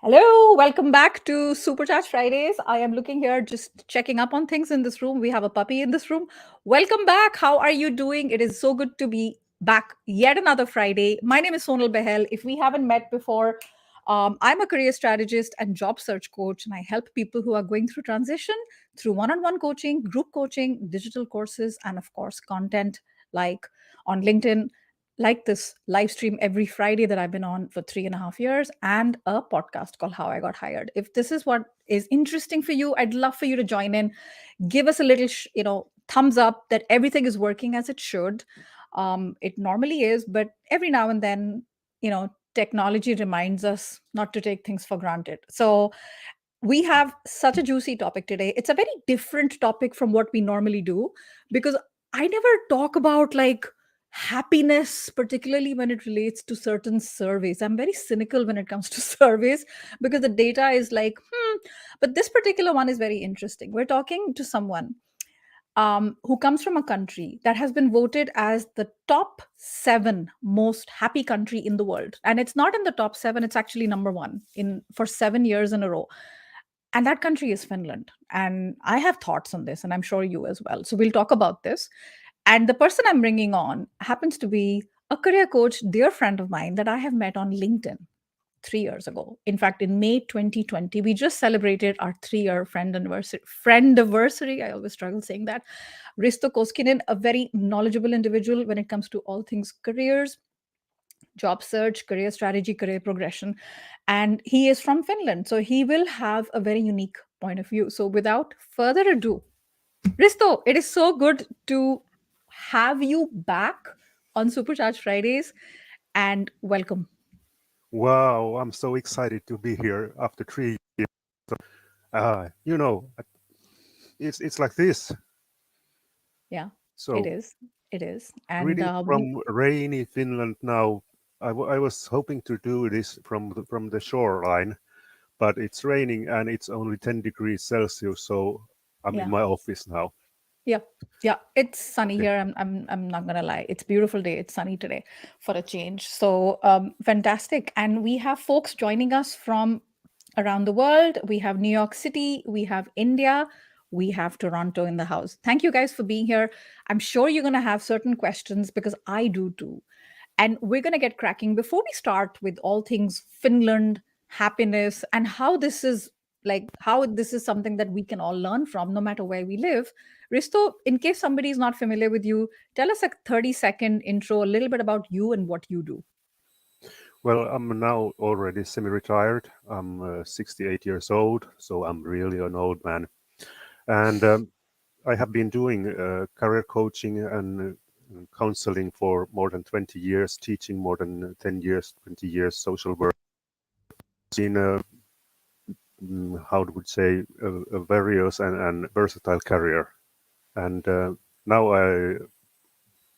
Hello, welcome back to Supercharge Fridays. I am looking here just checking up on things in this room. We have a puppy in this room. Welcome back. How are you doing? It is so good to be back yet another Friday. My name is Sonal Behel. If we haven't met before, I'm a career strategist and job search coach, and I help people who are going through transition through one on one coaching, group coaching, digital courses, and of course, content like on LinkedIn, like this live stream every Friday that I've been on for 3.5 years, and a podcast called How I Got Hired. If this is what is interesting for you, I'd love for you to join in. Give us a little, thumbs up that everything is working as it should. It normally is, but every now and then, technology reminds us not to take things for granted. So we have such a juicy topic today. It's a very different topic from what we normally do because I never talk about like happiness, particularly when it relates to certain surveys. I'm very cynical when it comes to surveys because the data is like, but this particular one is very interesting. We're talking to someone who comes from a country that has been voted as the top 7 most happy country in the world. And it's not in the top 7, it's actually number 1 in for 7 years in a row, and that country is Finland. And I have thoughts on this, and I'm sure you as well. So we'll talk about this. And the person I'm bringing on happens to be a career coach, dear friend of mine that I have met on LinkedIn 3 years ago. In fact, in May 2020, we just celebrated our 3-year friend anniversary. Friend anniversary. I always struggle saying that. Risto Koskinen, a very knowledgeable individual when it comes to all things careers, job search, career strategy, career progression. And he is from Finland. So he will have a very unique point of view. So without further ado, Risto, it is so good to have you back on Supercharged Fridays, and welcome. Wow, I'm so excited to be here after 3 years. Uh, you know, it's like this. Yeah, it So, is. It is. And greetings we, from rainy Finland now. I was hoping to do this from the shoreline, but it's raining and it's only 10 degrees Celsius, so I'm in yeah, my office now. yeah, yeah. It's sunny Okay. here. I'm not gonna lie. It's a beautiful day. It's sunny today for a change. So fantastic. And we have folks joining us from around the world. We have New York City, we have India, we have Toronto in the house. Thank you guys for being here. I'm sure you're going to have certain questions because I do too. And we're going to get cracking. Before we start with all things Finland, happiness, and how this is something that we can all learn from no matter where we live. Risto, in case somebody is not familiar with you, tell us a 30-second intro, a little bit about you and what you do. Well, I'm now already semi-retired. I'm 68 years old, so I'm really an old man. And I have been doing career coaching and counseling for more than 20 years, teaching more than 10 years, 20 years, social work. In how would say, a various and versatile career. And now I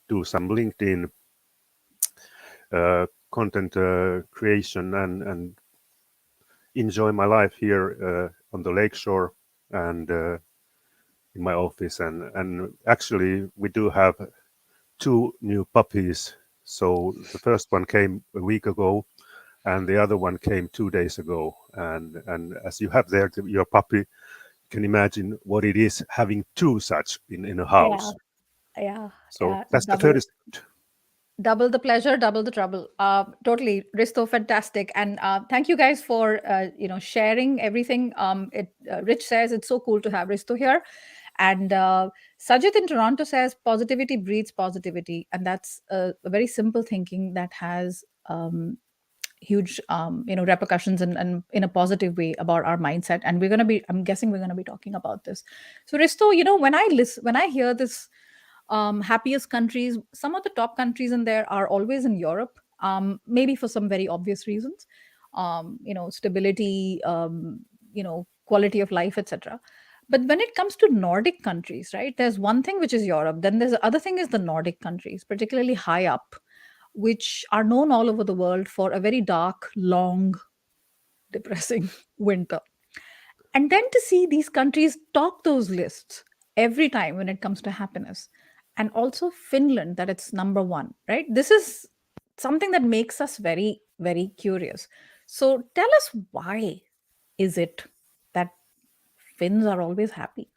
do some LinkedIn content creation and enjoy my life here on the lakeshore and in my office. And actually, we do have 2 new puppies. So the first one came a week ago, and the other one came 2 days ago. And as you have there your puppy, you can imagine what it is having two such in a Yeah, house. yeah, So yeah. that's the Double 30 second. Double the pleasure, double the trouble. Totally, Risto, fantastic, and thank you guys for sharing everything. Rich says it's so cool to have Risto here, and Sajid in Toronto says positivity breeds positivity, and that's a very simple thinking that has huge repercussions and in a positive way about our mindset. And I'm guessing we're gonna be talking about this. So Risto, when I hear this happiest countries, some of the top countries in there are always in Europe, maybe for some very obvious reasons, stability, quality of life, etc. But when it comes to Nordic countries, right, there's one thing which is Europe, then there's the other thing is the Nordic countries, particularly high up, which are known all over the world for a very dark, long, depressing winter. And then to see these countries top those lists every time when it comes to happiness, and also Finland, that it's number 1, right? This is something that makes us very, very curious. So tell us, why is it that Finns are always happy?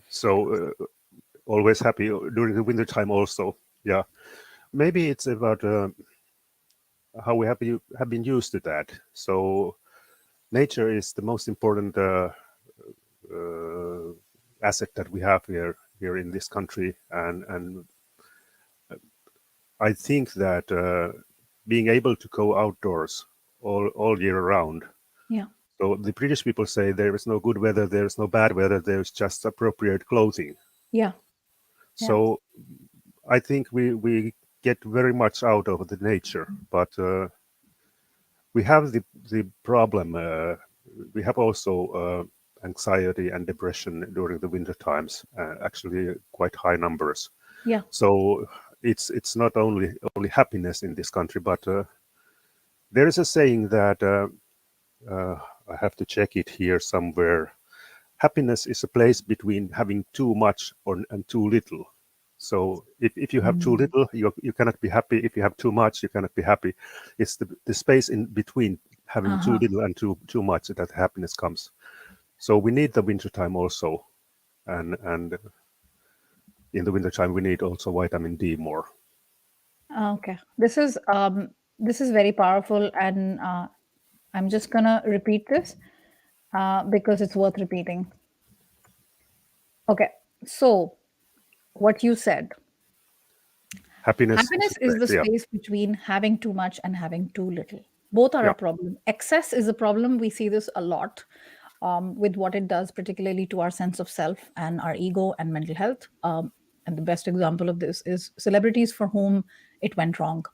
So always happy during the winter time also. Yeah, maybe it's about how we have been used to that. So nature is the most important uh, asset that we have here in this country, and I think that being able to go outdoors all year round. Yeah. So the British people say there is no good weather, there is no bad weather, there is just appropriate clothing. Yeah. Yeah. So I think we get very much out of the nature, but we have the problem. We have also anxiety and depression during the winter times. Actually, quite high numbers. Yeah. So it's not only happiness in this country, but there is a saying that I have to check it here somewhere. Happiness is a place between having too much and too little. So if you have too Mm. little, you cannot be happy. If you have too much, you cannot be happy. It's the space in between having too Uh-huh. little and too much that happiness comes. So we need the winter time also, and in the winter time we need also vitamin D more. Okay. This is very powerful, and I'm just gonna repeat this because it's worth repeating. Okay. So what you said, Happiness is happiness is the yeah, space between having too much and having too little. Both are yeah, a problem. Excess is a problem. We see this a lot with what it does, particularly to our sense of self and our ego and mental health. And the best example of this is celebrities for whom it went wrong.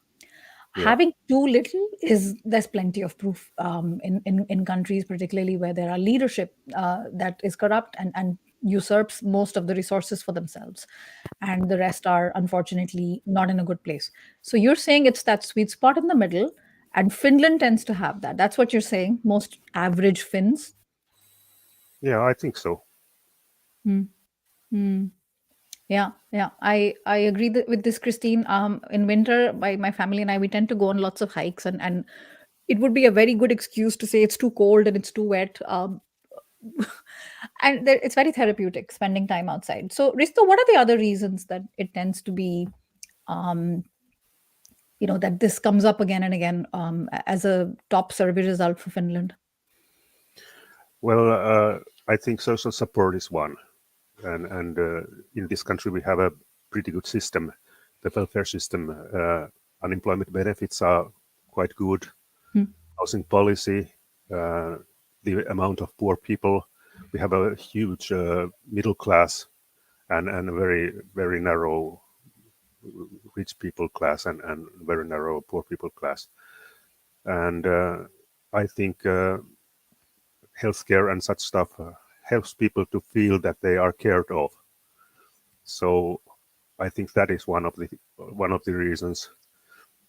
yeah, Having too little is, there's plenty of proof in countries, particularly where there are leadership that is corrupt and usurps most of the resources for themselves, and the rest are unfortunately not in a good place. So you're saying it's that sweet spot in the middle, and Finland tends to have that. That's what you're saying. Most average Finns. yeah. I think so. Hmm. Hmm. Yeah, yeah, I agree with this, Christine. In winter, my family and I, we tend to go on lots of hikes, and it would be a very good excuse to say it's too cold and it's too wet. And it's very therapeutic spending time outside. So, Risto, what are the other reasons that it tends to be, um, that this comes up again and again as a top survey result for Finland? Well, I think social support is one, and in this country we have a pretty good system. The welfare system, unemployment benefits are quite good. Hmm. Housing policy, uh, the amount of poor people. We have a huge middle class and a very narrow rich people class and very narrow poor people class. And I think healthcare and such stuff helps people to feel that they are cared of. So I think that is one of the reasons.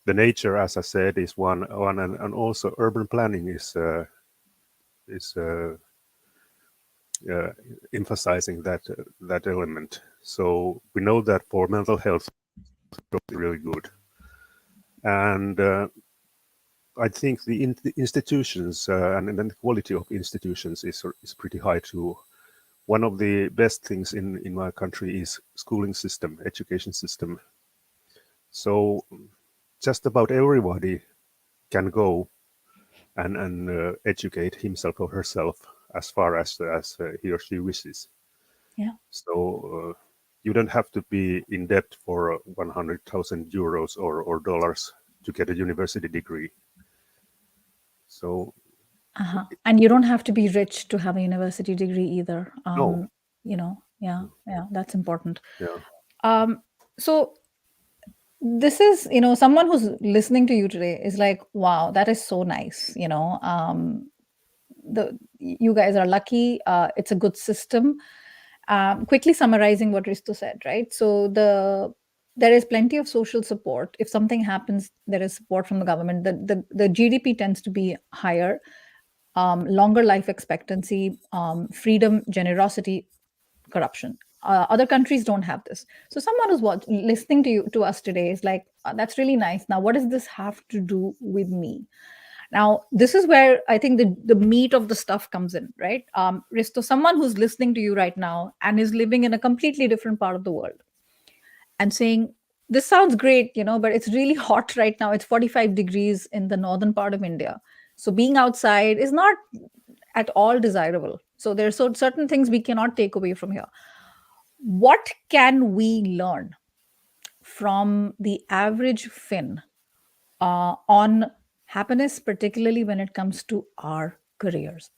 The nature, as I said, is one, and also urban planning is uh, emphasizing that element. So we know that for mental health, it's really good, and I think the institutions and the quality of institutions is pretty high too. One of the best things in my country is schooling system, education system. So just about everybody can go and educate himself or herself as far as he or she wishes. Yeah. So you don't have to be in debt for 100,000 euros or dollars to get a university degree. So Uh-huh. And you don't have to be rich to have a university degree either. no, Yeah, yeah, that's important. yeah, Um, so this is, someone who's listening to you today is like, wow, that is so nice. The you guys are lucky. It's a good system. Quickly summarizing what Risto said, right? So there is plenty of social support. If something happens, there is support from the government. The GDP tends to be higher, longer life expectancy, freedom, generosity, corruption. Other countries don't have this. So someone who's listening to you to us today is like, that's really nice. Now, what does this have to do with me? Now, this is where I think the meat of the stuff comes in, right? Risto, someone who's listening to you right now and is living in a completely different part of the world and saying, this sounds great, but it's really hot right now. It's 45 degrees in the northern part of India. So being outside is not at all desirable. So there are certain things we cannot take away from here. What can we learn from the average Finn on happiness, particularly when it comes to our careers?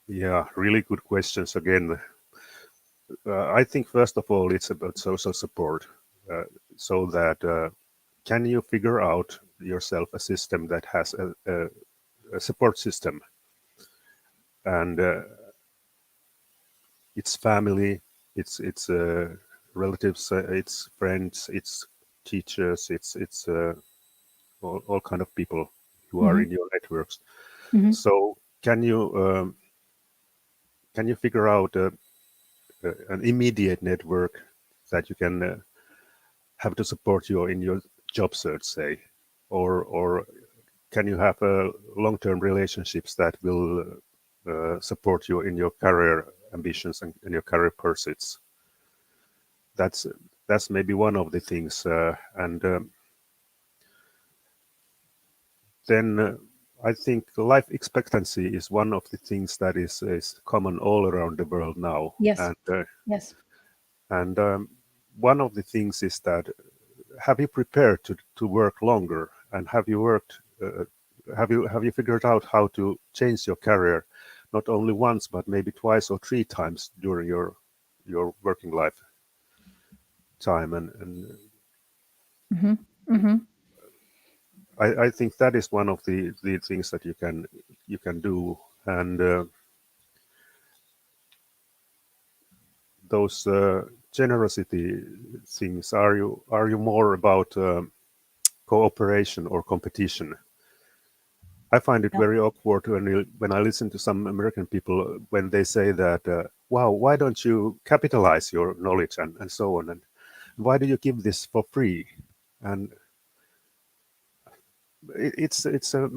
Yeah, really good questions again. I think first of all, it's about social support. Uh, so that can you figure out yourself a system that has a support system, and it's family, it's relatives, it's friends, it's teachers, it's all kind of people who are Mm-hmm. in your networks. Mm-hmm. So can you figure out an immediate network that you can have to support you in your job search, say, or can you have long-term relationships that will support you in your career ambitions and your career pursuits? That's that's maybe one of the things, and then I think life expectancy is one of the things that is common all around the world now, Yes. Yes. and one of the things is that have you prepared to work longer, and have you worked have you figured out how to change your career not only once but maybe twice or three times during your working life time, and Mm-hmm. Mm-hmm. I think that is one of the things that you can do, and those generosity things, are you more about cooperation or competition? I find it Yeah. very awkward when I listen to some American people when they say that, wow, why don't you capitalize your knowledge and so on? And why do you give this for free? And it's a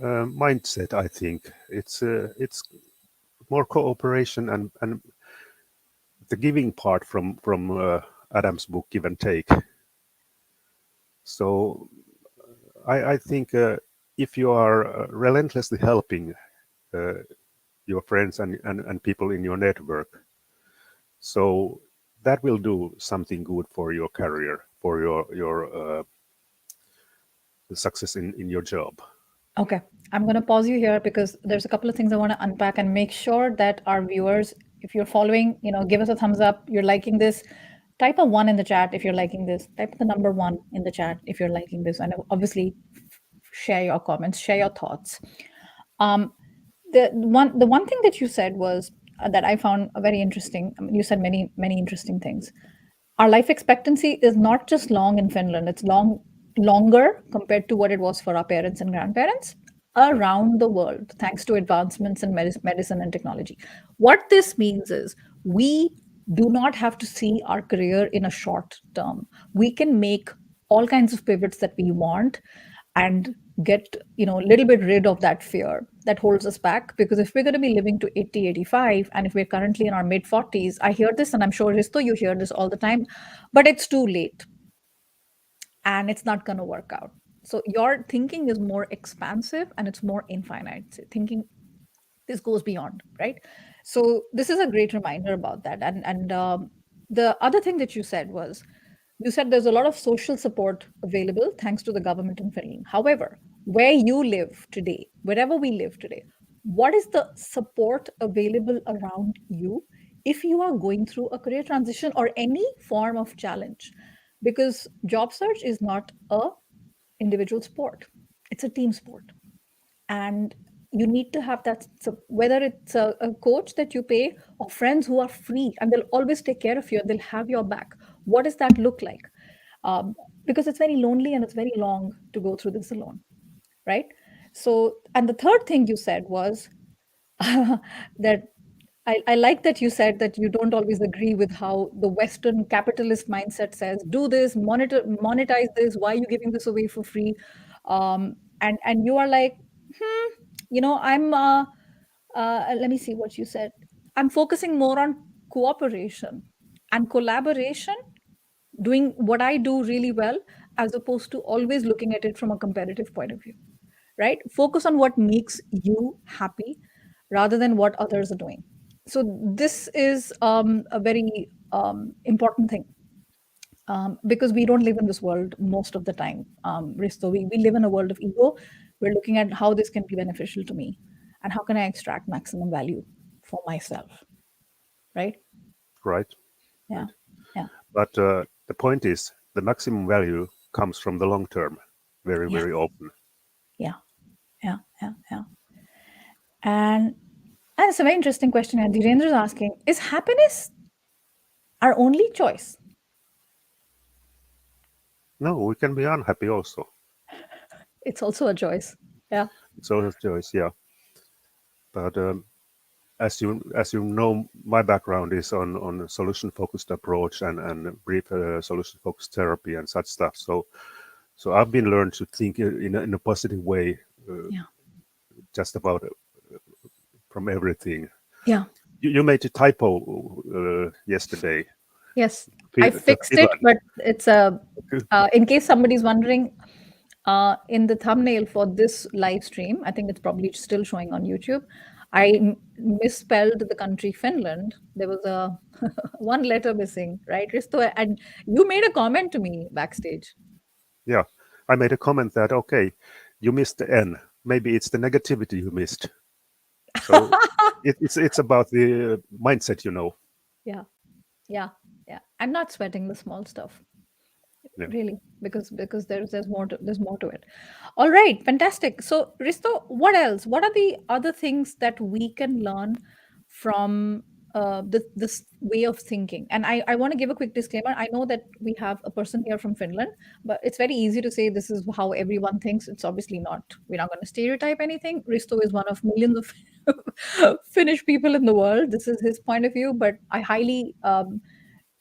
mindset, I think. It's more cooperation and the giving part from Adam's book, Give and Take. So I think if you are relentlessly helping uh, your friends and people in your network, so that will do something good for your career, for your success in your job. Okay. I'm going to pause you here because there's a couple of things I want to unpack and make sure that our viewers, if you're following, give us a thumbs up. You're liking this. Type a one in the chat if you're liking this. Type the number one in the chat if you're liking this. And obviously, share your comments, share your thoughts. Um, the one thing that you said was that I found very interesting. I mean, you said many interesting things. Our life expectancy is not just long in Finland; it's longer compared to what it was for our parents and grandparents around the world, thanks to advancements in medicine and technology. What this means is we do not have to see our career in a short term. We can make all kinds of pivots that we want and get a little bit rid of that fear that holds us back, because if we're going to be living to 80, 85, and if we're currently in our mid 40s, I hear this, and I'm sure Risto, you hear this all the time, but it's too late and it's not going to work out. So your thinking is more expansive and it's more infinite. So thinking this goes beyond, right? So this is a great reminder about that. And the other thing that you said was, you said there's a lot of social support available thanks to the government in Finland. However, where you live today, wherever we live today, what is the support available around you if you are going through a career transition or any form of challenge? Because job search is not a individual sport, it's a team sport. And you need to have that, so whether it's a coach that you pay or friends who are free and they'll always take care of you and they'll have your back. What does that look like? um, because it's very lonely and it's very long to go through this alone, right? So, and the third thing you said was that I like that you said that you don't always agree with how the Western capitalist mindset says, do this, monetize this, why are you giving this away for free? And you are like, hmm, let me see what you said. I'm focusing more on cooperation and collaboration, doing what I do really well, as opposed to always looking at it from a competitive point of view, right? Focus on what makes you happy rather than what others are doing. So, this is a very important thing, because we don't live in this world most of the time. Risto, we live in a world of ego. We're looking at how this can be beneficial to me and how can I extract maximum value for myself, right? right? Yeah. Right. Yeah. But the point is, the maximum value comes from the long term, very, Yeah. very often. Yeah. Yeah. Yeah. Yeah. And it's a very interesting question. And Dhirendra is asking, is happiness our only choice? No, we can be unhappy also. It's also a choice. Yeah. It's also a choice, yeah. But as you know, my background is on a solution focused approach and brief solution focused therapy and such stuff. So I've been learned to think in a positive way, Yeah. just about from everything. Yeah. You made a typo yesterday. Yes. I fixed it, Finland. but it's in case somebody's wondering, in the thumbnail for this live stream, I think it's probably still showing on YouTube. Misspelled the country Finland. There was a one letter missing, right, Risto? And you made a comment to me backstage. Yeah, I made a comment that okay, you missed the N. Maybe it's the negativity you missed. So it's about the mindset. Yeah. Yeah. Yeah. I'm not sweating the small stuff, Yeah. really, because there's more to it. All right, fantastic. So, Risto, what else? What are the other things that we can learn from this way of thinking? And I want to give a quick disclaimer. I know that we have a person here from Finland, but it's very easy to say this is how everyone thinks. It's obviously not. We're not going to stereotype anything. Risto is one of millions of Finnish people in the world. This is his point of view, but I highly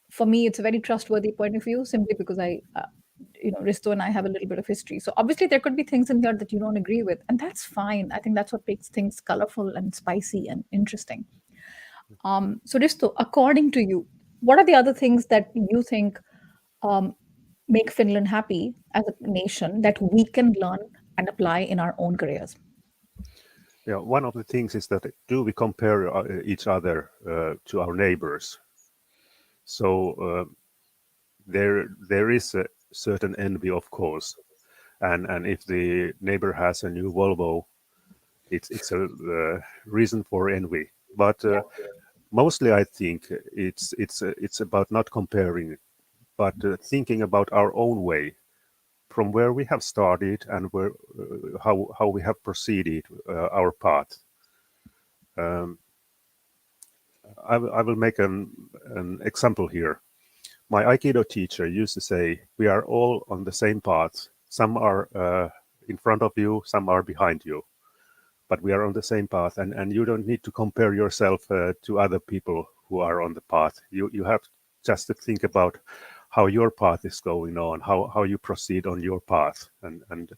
for me, it's a very trustworthy point of view simply because Risto and I have a little bit of history. So obviously, there could be things in here that you don't agree with, and that's fine. I think that's what makes things colorful and spicy and interesting. So, Risto, according to you, what are the other things that you think um, make Finland happy as a nation that we can learn and apply in our own careers? Yeah, one of the things is that do we compare each other to our neighbors? So there is a certain envy, of course, and if the neighbor has a new Volvo, it's a reason for envy. But mostly, I think it's about not comparing, but thinking about our own way, from where we have started and where how we have proceeded our path. Um, I will make an example here. My Aikido teacher used to say, "We are all on the same path. Some are in front of you, some are behind you, but we are on the same path, and you don't need to compare yourself to other people who are on the path. You have just to think about how your path is going on, how you proceed on your path, and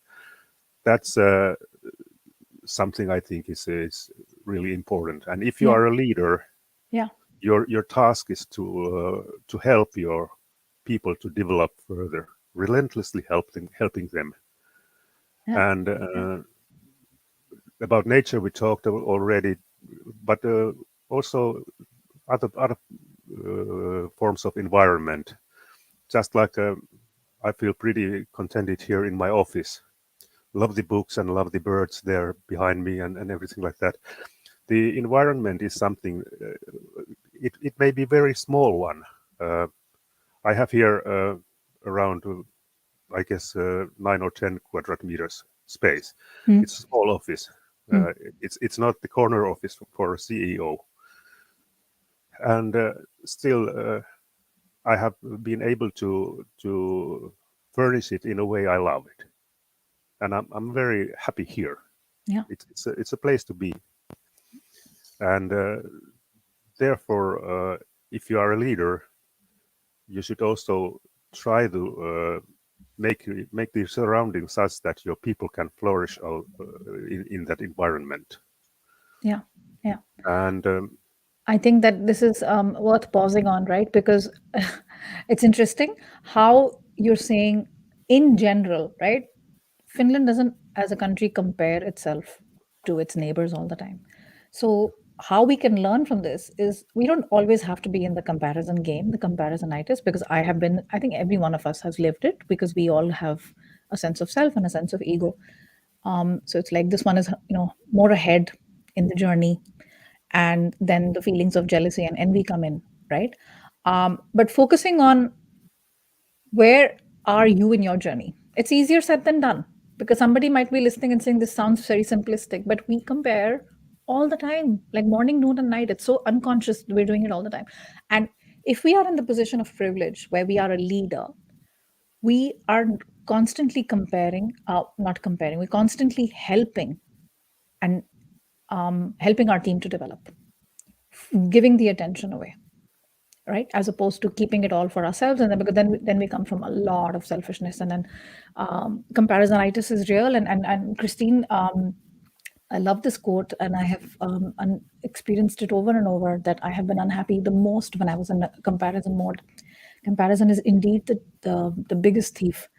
that's something I think is really important. And if you Yeah, are a leader, yeah, your task is to help your people to develop further, relentlessly helping them. yeah, And yeah, about nature we talked already, but also other forms of environment. Just like I feel pretty contented here in my office. Love the books and love the birds there behind me and everything like that. The environment is something. It may be very small one. Uh, I have here around, I guess, 9 or 10 quadrat meters space. mm, It's a small office. mm, It's not the corner office for a CEO, and still I have been able to furnish it in a way I love it, and I'm very happy here. yeah, It's a place to be, and therefore, if you are a leader, you should also try to make the surroundings such that your people can flourish in that environment. Yeah. Yeah. And I think that this is worth pausing on, right? Because it's interesting how you're saying, in general, right? Finland doesn't, as a country, compare itself to its neighbors all the time. So, how we can learn from this is we don't always have to be in the comparison game, the comparisonitis, because I have been, I think every one of us has lived it because we all have a sense of self and a sense of ego. So it's like this one is, more ahead in the journey, and then the feelings of jealousy and envy come in, right? But focusing on where are you in your journey, it's easier said than done, because somebody might be listening and saying this sounds very simplistic, but we compare all the time, like morning, noon, and night. It's so unconscious, we're doing it all the time. And if we are in the position of privilege where we are a leader, we are constantly comparing, not comparing, we're constantly helping, and helping our team to develop, giving the attention away, right, as opposed to keeping it all for ourselves. And then, because then we come from a lot of selfishness, and then comparisonitis is real. And Christine, I love this quote, and I have experienced it over and over, that I have been unhappy the most when I was in a comparison mode. Comparison is indeed the biggest thief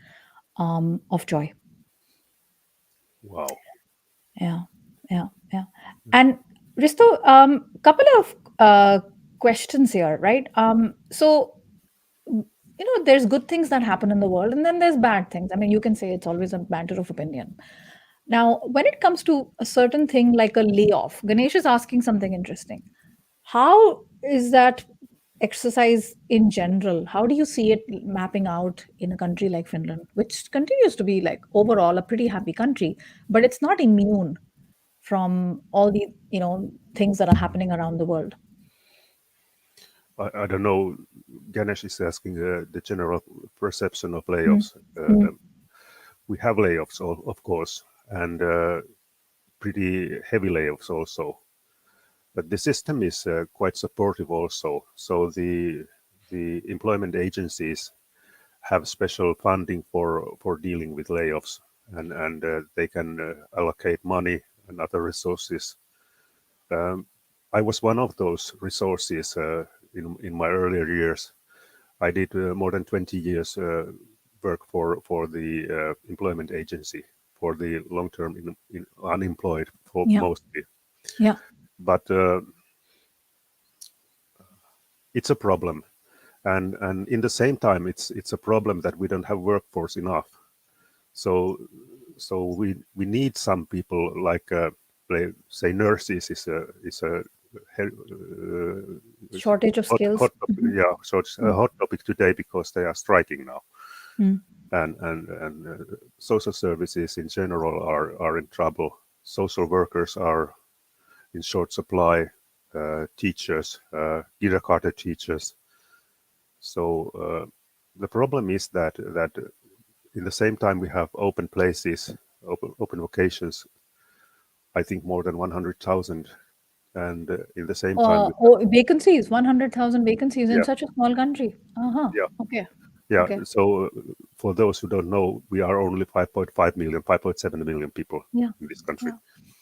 of joy. wow. Yeah, yeah, yeah. And Risto, couple of questions here, right? So there's good things that happen in the world, and then there's bad things. I mean, you can say it's always a matter of opinion. Now, when it comes to a certain thing like a layoff, Ganesh is asking something interesting. How is that exercise in general? How do you see it mapping out in a country like Finland, which continues to be like overall a pretty happy country, but it's not immune from all the things that are happening around the world? I don't know. Ganesh is asking the general perception of Mm. layoffs. Mm. We have layoffs, of course, and pretty heavy layoffs also. But the system is quite supportive also. So the employment agencies have special funding for dealing with layoffs, and they can allocate money and other resources. I was one of those resources in my earlier years. I did more than 20 years work for the employment agency for the long-term unemployed, for Yeah, mostly. yeah. But it's a problem, and in the same time, it's a problem that we don't have workforce enough. So we need some people like say nurses is a Shortage of skills. hot topic, yeah. So it's a hot topic today because they are striking now, Mm. and social services in general are in trouble. Social workers are in short supply. Teachers, kindergarten teachers. So the problem is that in the same time we have open places, open vocations. I think more than 100,000, and in the same time, Vacancies, 100,000 vacancies in yeah, such a small country. Uh-huh. yeah, Okay. yeah. Okay. So for those who don't know, we are only 5.5 million, 5.7 million people Yeah. in this country,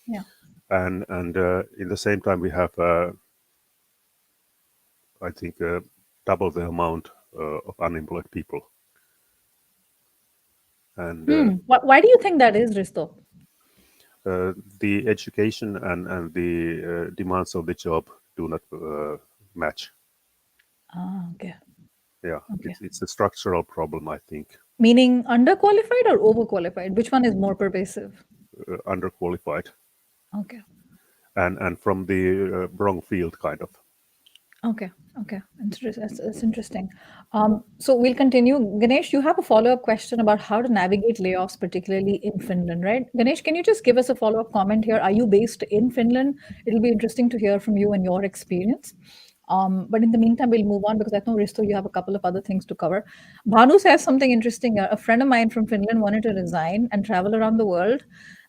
Yeah. Yeah. and in the same time we have, I think, double the amount of unemployed people, and Why do you think that is, Risto? the education and the demands of the job do not match. Ah, okay. Yeah, Okay. it's a structural problem, I think. Meaning underqualified or overqualified? Which one is more pervasive? Underqualified Okay. and from the wrong field, kind of. Okay. Okay. That's interesting. So we'll continue. Ganesh, you have a follow-up question about how to navigate layoffs, particularly in Finland, right? Ganesh, can you just give us a follow-up comment here? Are you based in Finland? It'll be interesting to hear from you and your experience. But in the meantime, we'll move on because I know, Risto, you have a couple of other things to cover. Bhanu says something interesting. A friend of mine from Finland wanted to resign and travel around the world.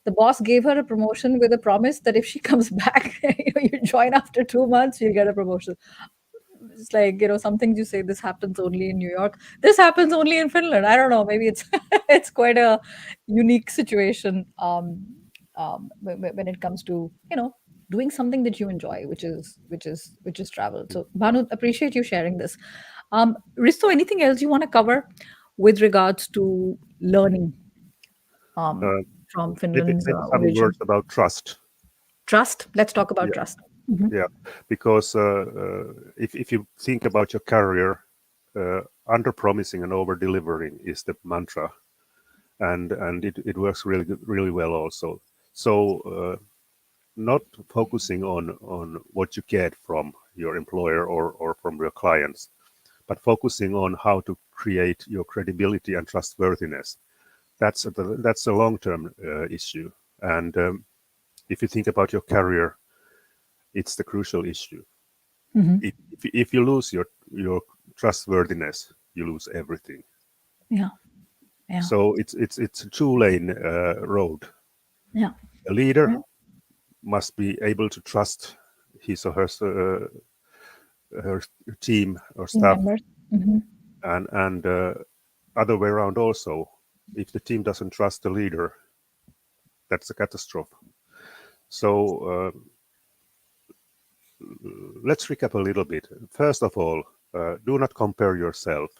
The boss gave her a promotion with a promise that if she comes back, you join after 2 months, you'll get a promotion. It's like, some things you say this happens only in New York. This happens only in Finland. I don't know. Maybe it's it's quite a unique situation when it comes to doing something that you enjoy, which is travel. So Bhanu, appreciate you sharing this. Risto, anything else you want to cover with regards to learning um, Uh, from maybe Finland's maybe some origin? words about trust. Trust. Let's talk about Yeah, trust. Mhm. yeah. Because if you think about your career, under promising and over delivering is the mantra, and it works really well also. So not focusing on what you get from your employer or from your clients, but focusing on how to create your credibility and trustworthiness. That's a long-term issue. And if you think about your career, it's the crucial issue. Mhm. If you lose your trustworthiness, you lose everything. Yeah. Yeah. So it's a two-lane road. Yeah. A leader Yeah. must be able to trust his or her team or Team staff, members. Mhm. and other way around also. If the team doesn't trust the leader, that's a catastrophe. So let's recap a little bit. First of all, do not compare yourself.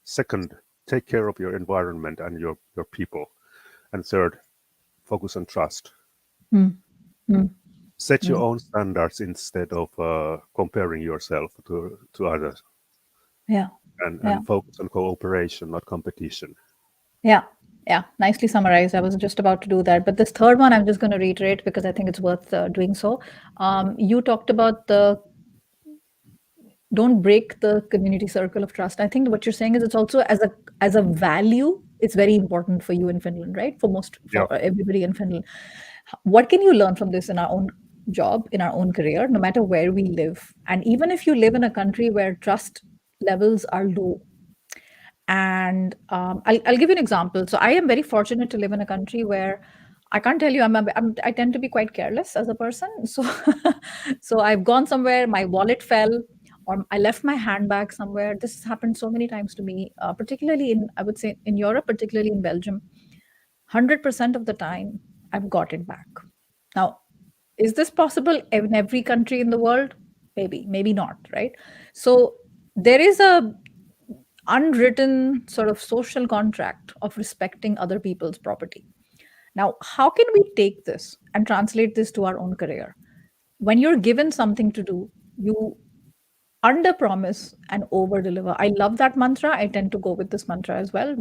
Second, take care of your environment and your people. And third, focus on trust. Mm. Mm. Set your Mm. own standards instead of comparing yourself to others, Yeah. Yeah. and focus on cooperation, not competition. Yeah. Yeah. Nicely summarized. I was just about to do that. But this third one, I'm just going to reiterate because I think it's worth doing so. You talked about the don't break the community circle of trust. I think what you're saying is it's also as a value, it's very important for you in Finland, right? Yeah, For everybody in Finland. What can you learn from this in our own job, in our own career, no matter where we live? And even if you live in a country where trust levels are low, and I'll give you an example. So I am very fortunate to live in a country where I can't tell you I tend to be quite careless as a person. So so I've gone somewhere, my wallet fell, or I left my handbag somewhere. This has happened so many times to me, particularly in, I would say, in Europe, particularly in Belgium. 100% of the time, I've got it back. Now, is this possible in every country in the world? Maybe, maybe not, right? So there is a unwritten sort of social contract of respecting other people's property. Now, how can we take this and translate this to our own career? When you're given something to do, you under promise and over deliver. I love that mantra. I tend to go with this mantra as well,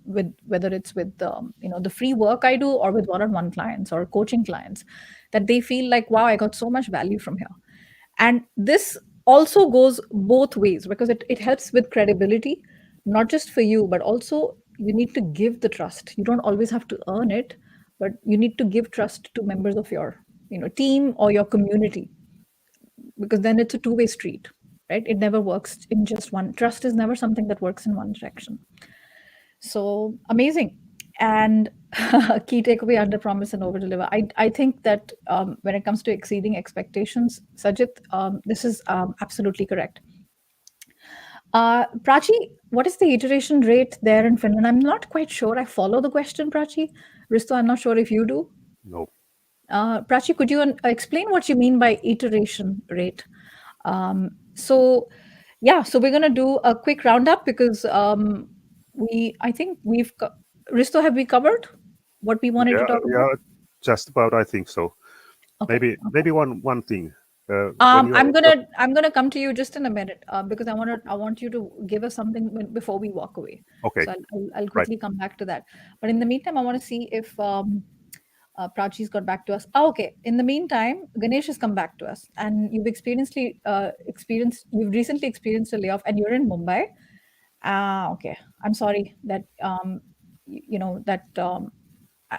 with whether it's with the free work I do or with one-on-one clients or coaching clients, that they feel like, wow, I got so much value from here. And this also goes both ways because it helps with credibility, not just for you, but also you need to give the trust. You don't always have to earn it, but you need to give trust to members of your team or your community, because then it's a two-way street, right? It never works in just one. Trust is never something that works in one direction. So amazing. And key takeaway: under promise and over deliver. I think that when it comes to exceeding expectations, Sajid, this is absolutely correct. Prachi, what is the iteration rate there in Finland? I'm not quite sure. I follow the question, Prachi. Risto, I'm not sure if you do. no. Prachi, could you explain what you mean by iteration rate? So, yeah, so we're going to do a quick roundup because I think Risto, have we covered what we wanted to Yeah, talk about? yeah, just about. I think so. Okay. Maybe one thing. When Um, you're, I'm gonna I'm gonna come to you just in a minute because I want you to give us something before we walk away. okay, So I'll right. quickly come back to that. But in the meantime, I want to see if Prachi's got back to us. Oh, okay. In the meantime, Ganesh has come back to us, and you've recently experienced a layoff, and you're in Mumbai. Ah, okay. I'm sorry that that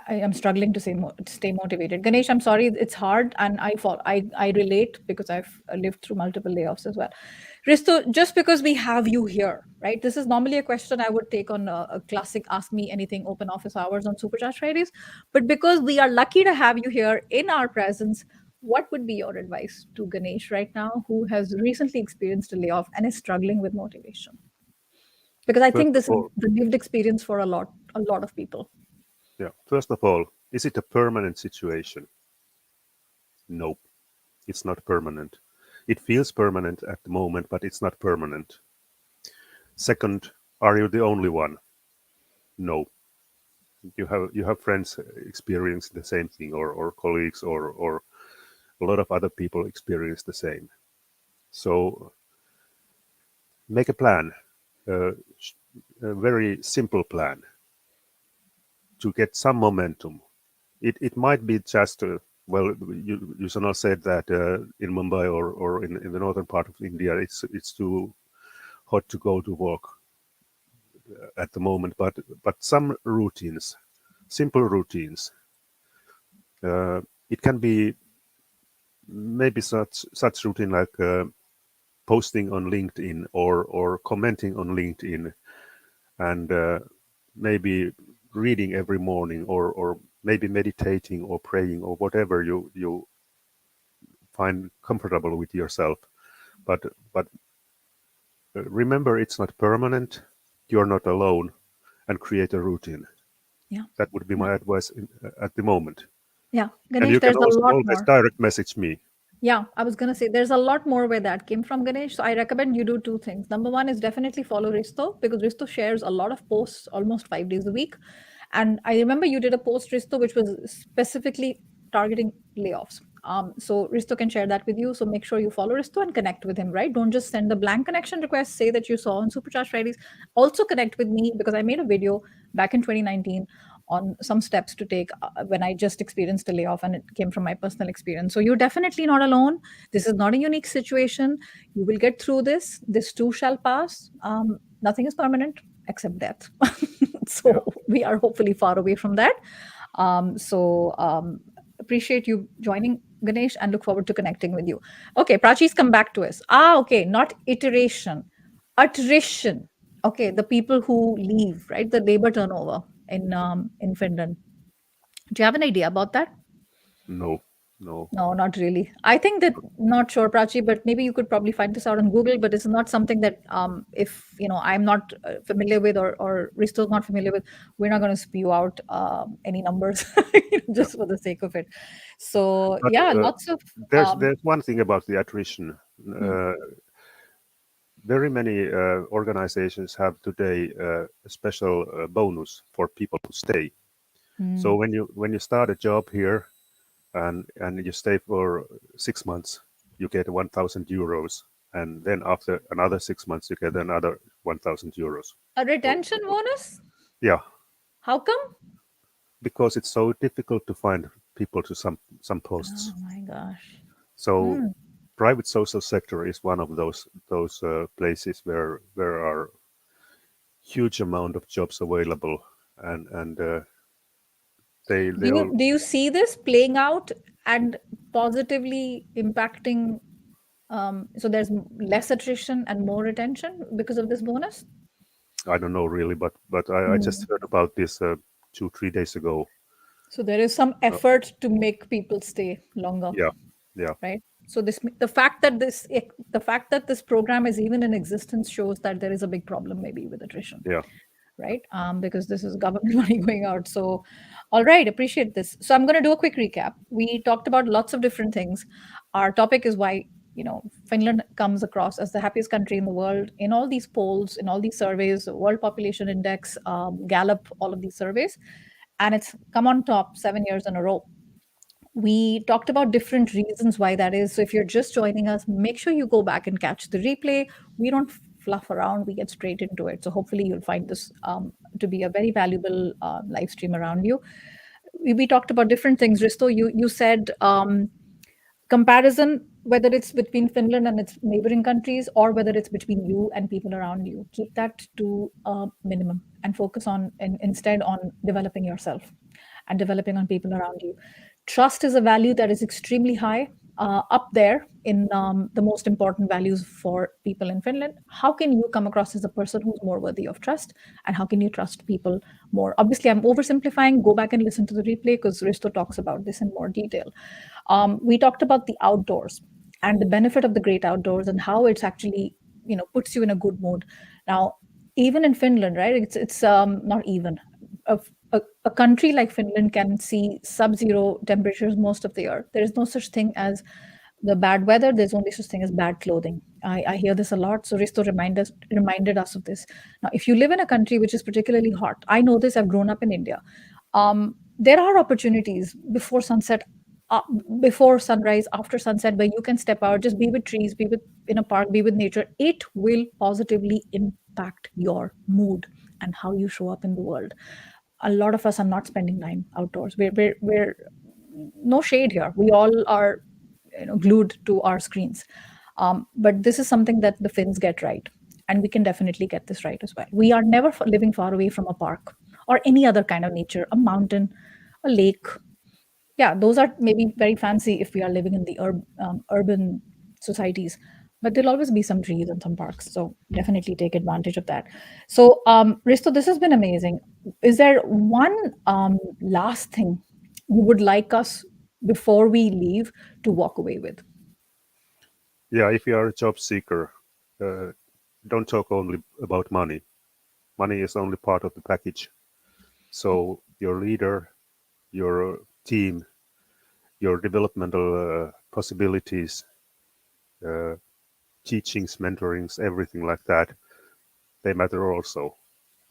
I am struggling to stay motivated. Ganesh, I'm sorry, it's hard, and I relate because I've lived through multiple layoffs as well. Risto, just because we have you here, right? This is normally a question I would take on a classic Ask Me Anything open office hours on Supercharged Fridays. But because we are lucky to have you here in our presence, what would be your advice to Ganesh right now, who has recently experienced a layoff and is struggling with motivation? Because I First think of this is all, the lived experience for a lot of people. yeah. First of all, is it a permanent situation? No, it's not permanent. It feels permanent at the moment, but it's not permanent. Second, are you the only one? No. You have friends experiencing the same thing, or colleagues, or a lot of other people experience the same. So make a plan, uh, a very simple plan to get some momentum. It might be just well, you Sonal said that in Mumbai or in the northern part of India, it's too hot to go to work at the moment, but some routines, simple routines. It can be maybe such routine like posting on LinkedIn or commenting on LinkedIn, and maybe reading every morning, or maybe meditating or praying or whatever you find comfortable with yourself. But remember, it's not permanent. You're not alone, and create a routine. Yeah. That would be Yeah. my advice at the moment. Yeah. And Ganesh, you can there's a also lot always more. direct message me. Yeah, I was going to say there's a lot more where that came from, Ganesh. So I recommend you do two things. Number one is definitely follow Risto because Risto shares a lot of posts almost 5 days a week. And I remember you did a post, Risto, which was specifically targeting layoffs. So Risto can share that with you. So make sure you follow Risto and connect with him, right? Don't just send a blank connection request, say that you saw on Supercharged Fridays. Also connect with me because I made a video back in 2019 on some steps to take when I just experienced a layoff and it came from my personal experience. So you're definitely not alone. This is not a unique situation. You will get through this. This too shall pass. Nothing is permanent except death. Yeah. So we are hopefully far away from that. Appreciate you joining, Ganesh, and look forward to connecting with you. Okay, Prachi's come back to us. Okay, not iteration, attrition. Okay, the people who leave, right? The labor turnover in Finland. Do you have an idea about that? No, no. No, not really. I think that not sure, Prachi, but maybe you could probably find this out on Google. But it's not something that, if I'm not familiar with, or Risto's not familiar with, we're not going to spew out any numbers Yeah. just for the sake of it. So But yeah, lots of there's one thing about the attrition. hmm, Very many organizations have today a special bonus for people to stay. So hmm. when you start a job here, and you stay for 6 months, you get 1,000 euros, and then after another 6 months, you get another 1,000 euros. A So retention bonus? yeah, How come? because it's so difficult to find people to some Oh posts. my gosh. So Hmm. private social sector is one of those places where are huge amount of jobs available, and they all. Do you see this playing out and positively impacting? So there's less attrition and more retention because of this bonus. I don't know really, but I just Hmm. heard about this 2 3 days ago. So there is some Uh, effort to make people stay longer, yeah, yeah, right? So the fact that this program is even in existence shows that there is a big problem maybe with attrition, yeah. right? Because this is government money going out. So, all right, appreciate this. So, I'm going to do a quick recap. We talked about lots of different things. Our topic is why Finland comes across as the happiest country in the world in all these polls, in all these surveys, World Population Index, Gallup, all of these surveys, and it's come on top 7 years in a row. We talked about different reasons why that is. So if you're just joining us, make sure you go back and catch the replay. We don't fluff around, we get straight into it. So hopefully you'll find this to be a very valuable live stream around you. We talked about different things. Risto, you said comparison, whether it's between Finland and its neighboring countries or whether it's between you and people around you. Keep that to a minimum and focus on instead on developing yourself and developing on people around you. Trust is a value that is extremely high, up there in the most important values for people in Finland, how can you come across as a person who's more worthy of trust? And how can you trust people more? Obviously, I'm oversimplifying. Go back and listen to the replay because Risto talks about this in more detail. We talked about the outdoors and the benefit of the great outdoors and how it's actually, puts you in a good mood. Now, even in Finland, right? It's not even a country like Finland can see sub-zero temperatures most of the year. There is no such thing as the bad weather. There's only such thing as bad clothing. I hear this a lot. So Risto reminded us of this. Now, if you live in a country which is particularly hot, I know this. I've grown up in India. There are opportunities before sunset, uh, before sunrise, after sunset, where you can step out, just be with trees, be with in a park, be with nature. It will positively impact your mood and how you show up in the world. A lot of us are not spending time outdoors. We're no shade here. We all are, glued to our screens. But this is something that the Finns get right, and we can definitely get this right as well. We are never living far away from a park or any other kind of nature, a mountain, a lake. Yeah, those are maybe very fancy if we are living in the urban societies, but there'll always be some trees and some parks. So definitely take advantage of that. So, Risto, this has been amazing. Is there one last thing you would like us before we leave to walk away with? Yeah, if you are a job seeker, don't talk only about money. Money is only part of the package. So your leader, your team, your developmental possibilities, teachings, mentorings, everything like that, they matter also.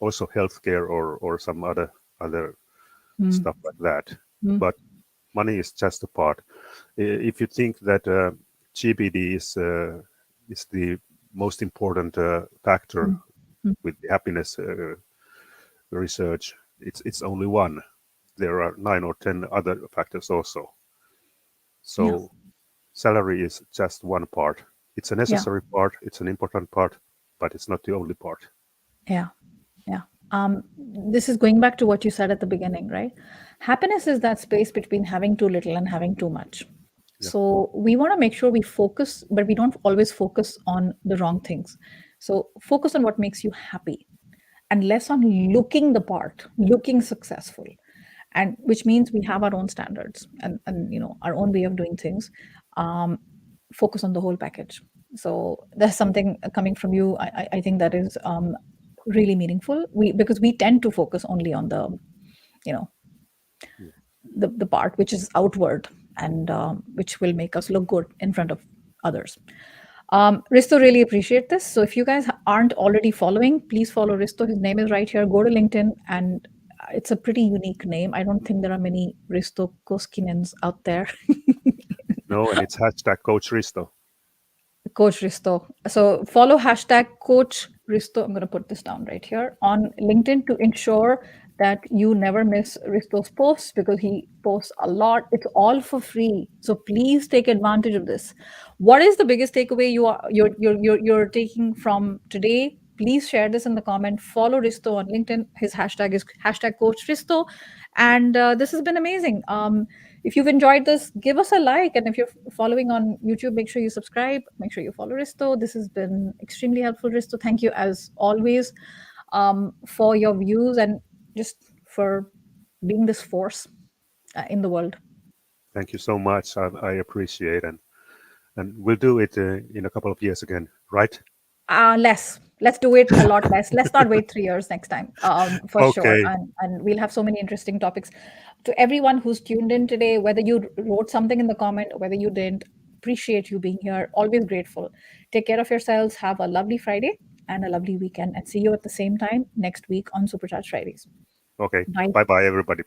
Also healthcare or some other stuff like that. But money is just a part. If you think that GPD is the most important factor with the happiness research, it's only one. There are 9 or 10 other factors also. So salary is just one part. It's a necessary part. It's an important part, but it's not the only part. Yeah. Yeah. This is going back to what you said at the beginning, right? Happiness is that space between having too little and having too much. Yeah. So we want to make sure we focus, but we don't always focus on the wrong things. So focus on what makes you happy and less on looking the part, looking successful. And which means we have our own standards and our own way of doing things. Focus on the whole package. So there's something coming from you. I think that is really meaningful. Because we tend to focus only on the, the part which is outward and which will make us look good in front of others. Risto, really appreciate this. So if you guys aren't already following, please follow Risto. His name is right here. Go to LinkedIn, and it's a pretty unique name. I don't think there are many Risto Koskinens out there. No, and it's hashtag Coach Risto. Coach Risto. So follow hashtag Coach Risto. I'm going to put this down right here on LinkedIn to ensure that you never miss Risto's posts, because he posts a lot. It's all for free. So please take advantage of this. What is the biggest takeaway you're taking from today? Please share this in the comment. Follow Risto on LinkedIn. His hashtag is hashtag Coach Risto. And this has been amazing. If you've enjoyed this, give us a like. And if you're following on YouTube, make sure you subscribe. Make sure you follow Risto. This has been extremely helpful, Risto. Thank you, as always, for your views and just for being this force in the world. Thank you so much. I appreciate it. And we'll do it in a couple of years again, right? Less. Let's do it a lot less. Let's not wait 3 years next time, for sure. Okay. And we'll have so many interesting topics. To everyone who's tuned in today, whether you wrote something in the comment or whether you didn't, appreciate you being here. Always grateful. Take care of yourselves. Have a lovely Friday and a lovely weekend. And see you at the same time next week on Supercharged Fridays. Okay. Bye. Bye-bye, everybody.